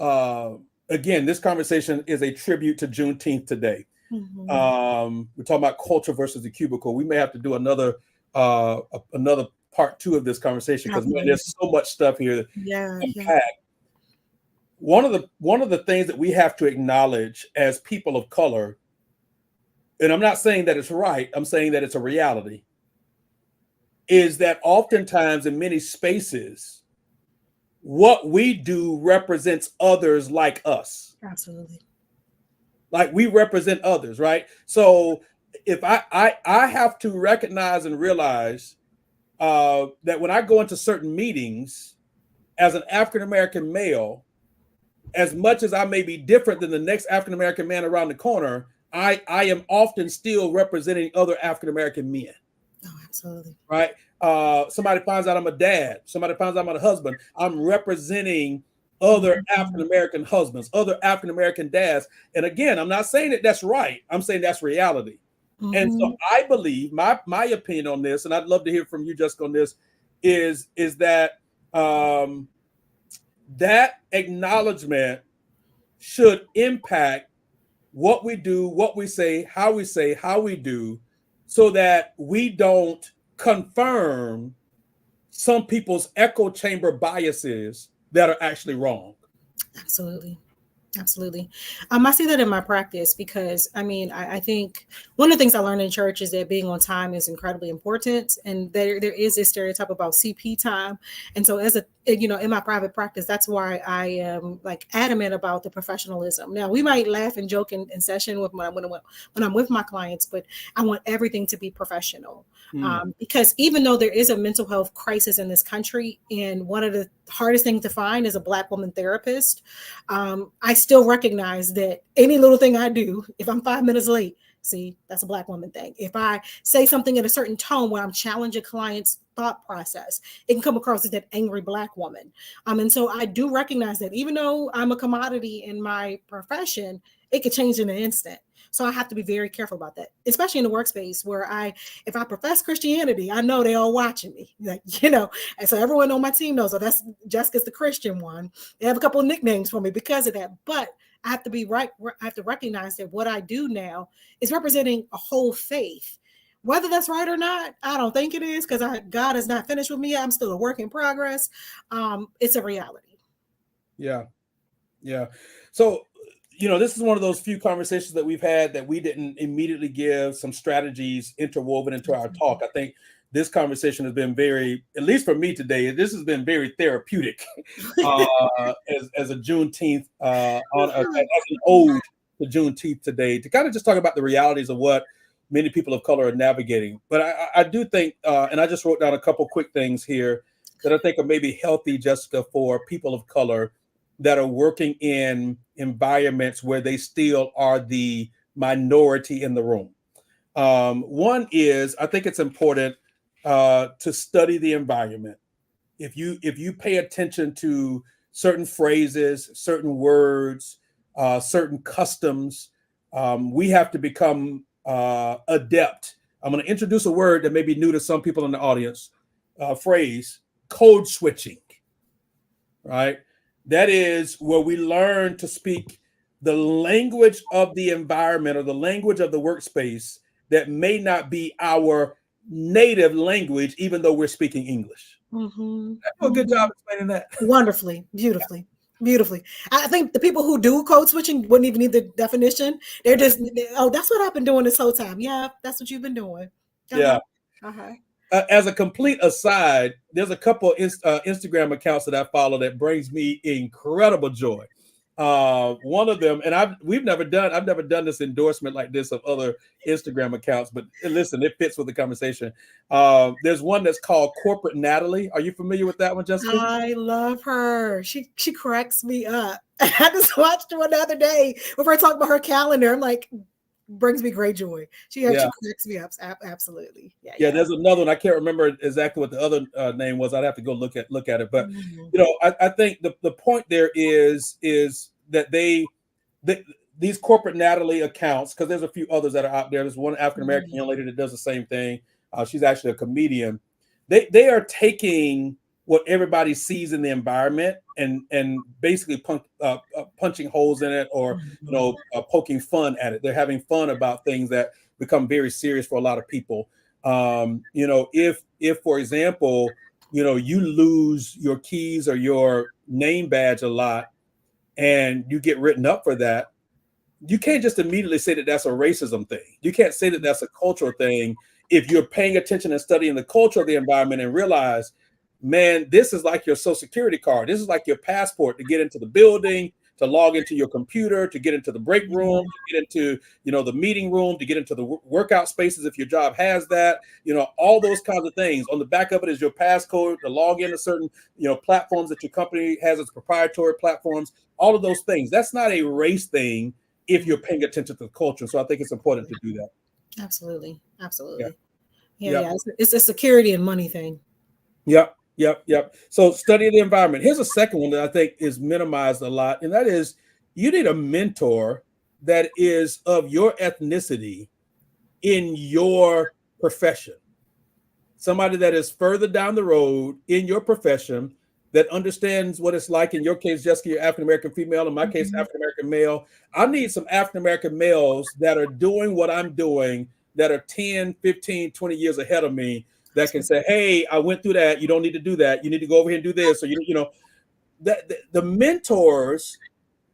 [SPEAKER 1] again, this conversation is a tribute to Juneteenth today. We're talking about culture versus the cubicle. We may have to do another part 2 of this conversation because there's so much stuff here to unpack. One of the things that we have to acknowledge as people of color, and I'm not saying that it's right, I'm saying that it's a reality, is that oftentimes in many spaces, what we do represents others like us.
[SPEAKER 2] Absolutely.
[SPEAKER 1] Like we represent others, right? So if I have to recognize and realize that when I go into certain meetings as an African-American male, as much as I may be different than the next African-American man around the corner, I am often still representing other African-American men.
[SPEAKER 2] Oh, absolutely.
[SPEAKER 1] Right? Somebody finds out I'm a dad. Somebody finds out I'm a husband. I'm representing other African-American husbands, other African-American dads. And again, I'm not saying that that's right. I'm saying that's reality. And so I believe my opinion on this, and I'd love to hear from you, Jessica, on this, is that that acknowledgement should impact what we do, what we say, how we do, so that we don't confirm some people's echo chamber biases that are actually wrong.
[SPEAKER 2] Absolutely. Absolutely. I see that in my practice because I think one of the things I learned in church is that being on time is incredibly important. And there is a stereotype about CP time. And so in my private practice, that's why I am adamant about the professionalism. Now we might laugh and joke in session when I'm with my clients, but I want everything to be professional. Because even though there is a mental health crisis in this country, and one of the hardest things to find is a Black woman therapist, I still recognize that any little thing I do, if I'm 5 minutes late, see, that's a Black woman thing. If I say something in a certain tone where I'm challenging a client's thought process, it can come across as that angry Black woman. And so I do recognize that even though I'm a commodity in my profession, it could change in an instant. So I have to be very careful about that, especially in the workspace where if I profess Christianity, I know they're all watching me, and so everyone on my team knows, oh, that's Jessica's the Christian one. They have a couple of nicknames for me because of that, but I have to be right. I have to recognize that what I do now is representing a whole faith. Whether that's right or not, I don't think it is, because God is not finished with me. I'm still a work in progress. It's a reality.
[SPEAKER 1] Yeah. So, this is one of those few conversations that we've had that we didn't immediately give some strategies interwoven into our talk. I think this conversation has been very, at least for me today, this has been very therapeutic as a Juneteenth, as an ode to Juneteenth today, to kind of just talk about the realities of what many people of color are navigating. But I do think, and I just wrote down a couple quick things here that I think are maybe healthy, Jessica, for people of color that are working in environments where they still are the minority in the room. One is, I think it's important to study the environment. If you pay attention to certain phrases, certain words, certain customs, we have to become adept. I'm going to introduce a word that may be new to some people in the audience, phrase, code switching, right? That is where we learn to speak the language of the environment or the language of the workspace that may not be our native language, even though we're speaking English. I do a good job explaining that.
[SPEAKER 2] Wonderfully, beautifully. I think the people who do code switching wouldn't even need the definition. They're just, oh, that's what I've been doing this whole time. Yeah, that's what you've been doing.
[SPEAKER 1] Yeah. As a complete aside, there's a couple Instagram accounts that I follow that brings me incredible joy. One of them, and I've never done this endorsement like this of other Instagram accounts, but listen, it fits with the conversation. There's one that's called Corporate Natalie. Are you familiar with that one, Jessica?
[SPEAKER 2] I love her. She cracks me up. I just watched one the other day before I talked about her calendar. I'm like, brings me great joy. She cracks me up. Absolutely.
[SPEAKER 1] Yeah. There's another one. I can't remember exactly what the other name was. I'd have to go look at it. But I think the point there is that these Corporate Natalie accounts, because there's a few others that are out there. There's one African American young lady that does the same thing. She's actually a comedian. They are taking what everybody sees in the environment and basically punching holes in it, or poking fun at it. They're having fun about things that become very serious for a lot of people. If for example, you lose your keys or your name badge a lot and you get written up for that, you can't just immediately say that that's a racism thing. You can't say that that's a cultural thing if you're paying attention and studying the culture of the environment and realize, man, this is like your social security card. This is like your passport to get into the building, to log into your computer, to get into the break room, to get into, the meeting room, to get into the workout spaces if your job has that, all those kinds of things. On the back of it is your passcode to log into certain, platforms that your company has as proprietary platforms, all of those things. That's not a race thing if you're paying attention to the culture. So I think it's important to do that.
[SPEAKER 2] Absolutely.
[SPEAKER 1] Yeah.
[SPEAKER 2] It's a security and money thing.
[SPEAKER 1] Yep. So study the environment. Here's a second one that I think is minimized a lot, and that is you need a mentor that is of your ethnicity in your profession. Somebody that is further down the road in your profession that understands what it's like. In your case, Jessica, you're African-American female. In my case, African-American male. I need some African-American males that are doing what I'm doing, that are 10, 15, 20 years ahead of me, that can say, hey, I went through that. You don't need to do that. You need to go over here and do this. So, the mentors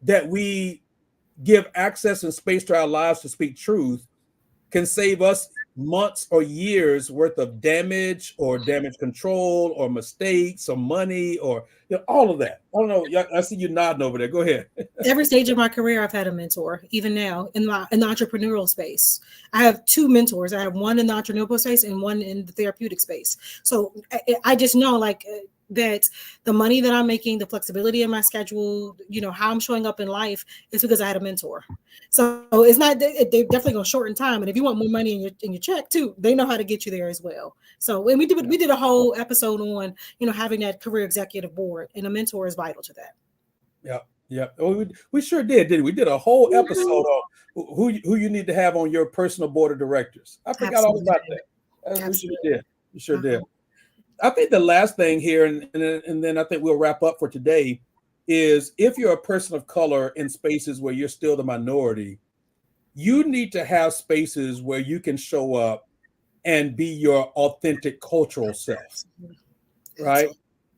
[SPEAKER 1] that we give access and space to our lives to speak truth can save us months or years worth of damage or damage control or mistakes or money or all of that. I don't know. I see you nodding over there. Go ahead.
[SPEAKER 2] Every stage of my career, I've had a mentor. Even now in the entrepreneurial space, I have two mentors. I have one in the entrepreneurial space and one in the therapeutic space. So I just know that the money that I'm making, the flexibility in my schedule, how I'm showing up in life is because I had a mentor. So it's not, they're definitely going to shorten time. And if you want more money in your check too, they know how to get you there as well. So and we did a whole episode on, having that career executive board, and a mentor is vital to that.
[SPEAKER 1] Yeah. We sure did, didn't we? We did a whole episode on who you need to have on your personal board of directors. I forgot all about that. We sure did. I think the last thing here, and then I think we'll wrap up for today, is if you're a person of color in spaces where you're still the minority, you need to have spaces where you can show up and be your authentic cultural self, right?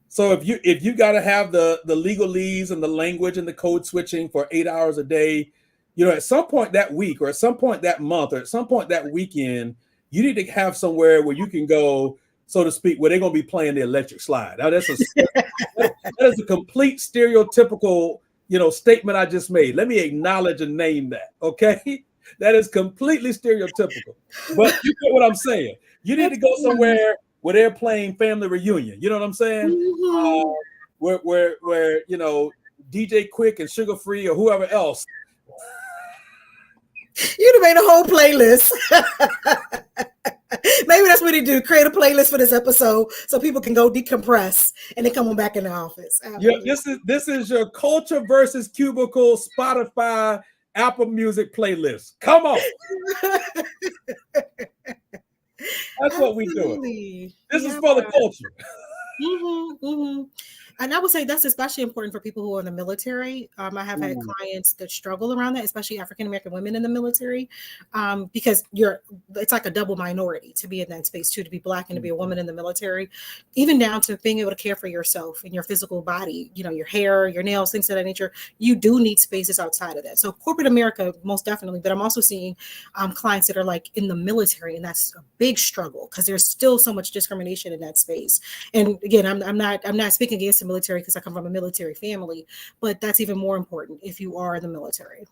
[SPEAKER 1] So if you got to have the legalese and the language and the code switching for 8 hours a day, at some point that week or at some point that month or at some point that weekend, you need to have somewhere where you can go, so to speak, where they're going to be playing the electric slide. Now, that is a complete stereotypical, statement I just made. Let me acknowledge and name that, okay? That is completely stereotypical. But you get what I'm saying. You need to go somewhere where they're playing Family Reunion. You know what I'm saying? Where DJ Quick and Sugar Free or whoever else.
[SPEAKER 2] You'd have made a whole playlist. Maybe that's what he do. Create a playlist for this episode so people can go decompress and then come on back in the office.
[SPEAKER 1] Yeah, this is your Culture versus Cubicle Spotify Apple Music playlist. Come on. That's what we do. This is for the culture.
[SPEAKER 2] And I would say that's especially important for people who are in the military. I have had clients that struggle around that, especially African-American women in the military, because it's like a double minority to be in that space too, to be Black and to be a woman in the military, even down to being able to care for yourself and your physical body, your hair, your nails, things of that nature. You do need spaces outside of that. So corporate America, most definitely, but I'm also seeing clients that are like in the military, and that's a big struggle because there's still so much discrimination in that space. And again, I'm not speaking against the military because I come from a military family, but that's even more important if you are in the military.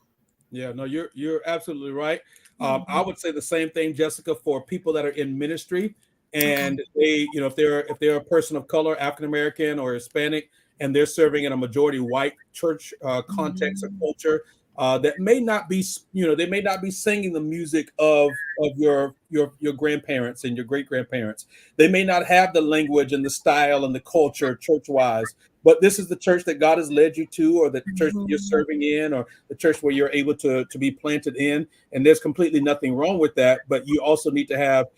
[SPEAKER 1] Yeah, no, you're absolutely right. I would say the same thing, Jessica, for people that are in ministry and they, if they're a person of color, African American or Hispanic, and they're serving in a majority white church context or culture, that may not be, they may not be singing the music of your grandparents and your great grandparents. They may not have the language and the style and the culture church wise, but this is the church that God has led you to, or the church that you're serving in, or the church where you're able to be planted in. And there's completely nothing wrong with that. But you also need to have,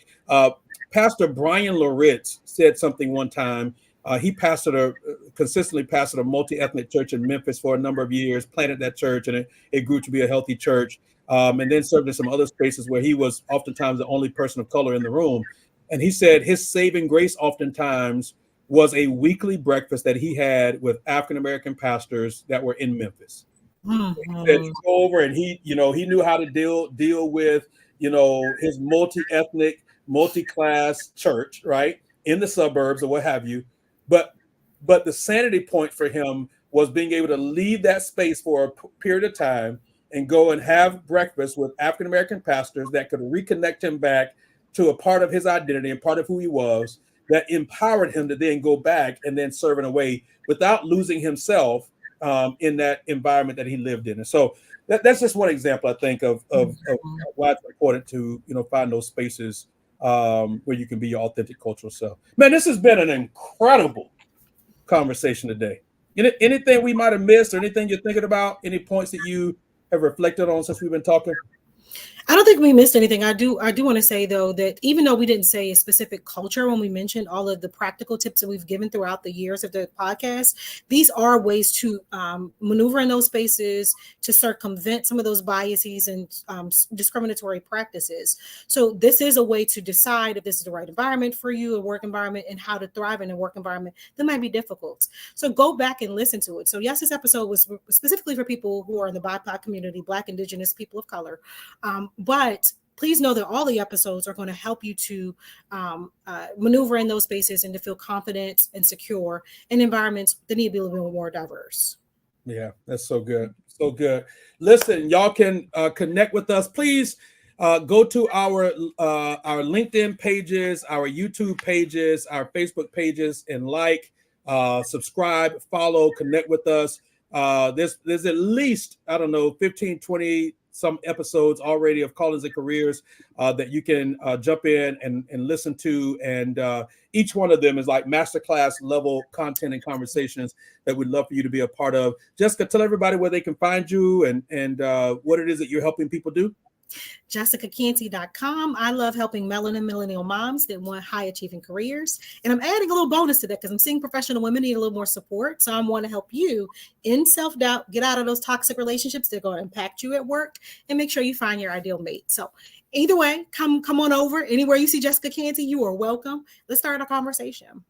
[SPEAKER 1] Pastor Brian Loritz said something one time. He consistently pastored a multi-ethnic church in Memphis for a number of years, planted that church, and it grew to be a healthy church. And then served in some other spaces where he was oftentimes the only person of color in the room. And he said his saving grace oftentimes was a weekly breakfast that he had with African-American pastors that were in Memphis. He said he'd go over and he knew how to deal with, his multi-ethnic, multi-class church, right, in the suburbs or what have you. But the sanity point for him was being able to leave that space for a period of time and go and have breakfast with African-American pastors that could reconnect him back to a part of his identity and part of who he was, that empowered him to then go back and then serve in a way without losing himself in that environment that he lived in. And so that's just one example, I think, of why it's important to, find those spaces where you can be your authentic cultural self. Man, this has been an incredible conversation today. Anything we might have missed or anything you're thinking about, any points that you have reflected on since we've been talking?
[SPEAKER 2] I don't think we missed anything. I do want to say, though, that even though we didn't say a specific culture when we mentioned all of the practical tips that we've given throughout the years of the podcast, these are ways to maneuver in those spaces, to circumvent some of those biases and discriminatory practices. So this is a way to decide if this is the right environment for you, a work environment, and how to thrive in a work environment that might be difficult. So go back and listen to it. So yes, this episode was specifically for people who are in the BIPOC community, Black, Indigenous, people of color. But please know that all the episodes are going to help you to maneuver in those spaces and to feel confident and secure in environments that need to be a little bit more diverse.
[SPEAKER 1] Yeah, that's so good. So good. Listen, y'all can connect with us. Please go to our LinkedIn pages, our YouTube pages, our Facebook pages, and subscribe, follow, connect with us. There's at least, 15, 20 some episodes already of Callings and Careers that you can jump in and listen to. And each one of them is like masterclass level content and conversations that we'd love for you to be a part of. Jessica, tell everybody where they can find you and what it is that you're helping people do.
[SPEAKER 2] JessicaCanty.com. I love helping melanin millennial moms that want high achieving careers. And I'm adding a little bonus to that because I'm seeing professional women need a little more support. So I want to help you in self-doubt, get out of those toxic relationships that are going to impact you at work, and make sure you find your ideal mate. So either way, come on over. Anywhere you see Jessica Canty, you are welcome. Let's start a conversation.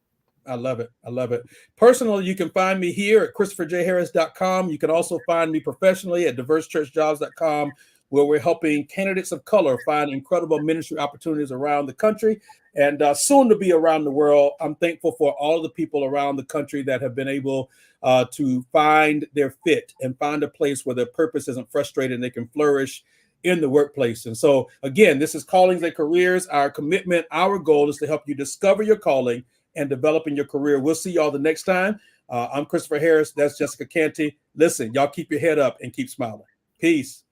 [SPEAKER 1] I love it. I love it. Personally, you can find me here at ChristopherJHarris.com. You can also find me professionally at diversechurchjobs.com, where we're helping candidates of color find incredible ministry opportunities around the country and soon to be around the world. I'm thankful for all of the people around the country that have been able to find their fit and find a place where their purpose isn't frustrated and they can flourish in the workplace. And so, again, this is Callings and Careers. Our commitment, our goal is to help you discover your calling and develop in your career. We'll see y'all the next time. I'm Christopher Harris. That's Jessica Canty. Listen, y'all keep your head up and keep smiling. Peace.